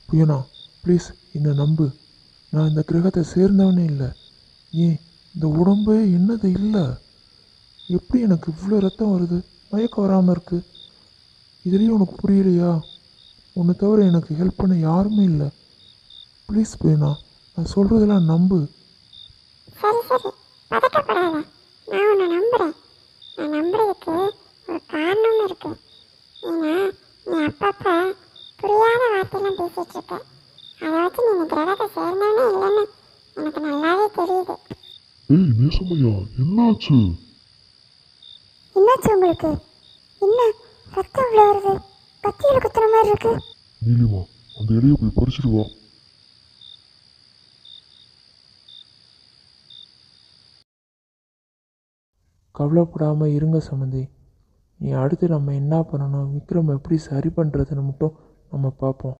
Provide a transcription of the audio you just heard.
புயனா, please என்னை நம்பு. நான் இந்த கிரகத்தை சேர்ந்தவனே இல்லை. ஏன் இந்த உடம்பே என்னது இல்லை. எப்படி எனக்கு இவ்வளோ ரத்தம் வருது, மயக்கம் வராமல் இருக்குது. இதுலேயும் உனக்கு புரியலையா? உன்னை தவிர எனக்கு ஹெல்ப் பண்ண யாருமே இல்லை. ப்ளீஸ் புயனா, நான் சொல்கிறதெல்லாம் நம்பு. சரி சரி, பதட்டப்படாத. நான் உன்னை நம்புகிறேன். நான் நம்புறதுக்கு ஒரு காரணமும் இருக்கு. ஏன்னா நீ அப்பப்போ புரியாத வார்த்தையெல்லாம் பேசிட்டு இருக்க. அதை வச்சு நீ இந்த கிரகத்தை சேர்ந்தவனே இல்லைன்னு எனக்கு நல்லாவே தெரியுது. ஏய் நேசமையா, என்னாச்சு? என்னாச்சு உங்களுக்கு? என்ன ரத்தம் இவ்வளோ வருது? கத்தியில் குத்துற மாதிரி இருக்கு. நீலிமா, அந்த இலையை போய் பறிச்சுட்டு வா. கவலைப்படாமல் இருங்க சம்மந்தி. நீ அடுத்து நம்ம என்ன பண்ணணும், விக்ரம் எப்படி சரி பண்ணுறதுன்னு மட்டும் நம்ம பார்ப்போம்.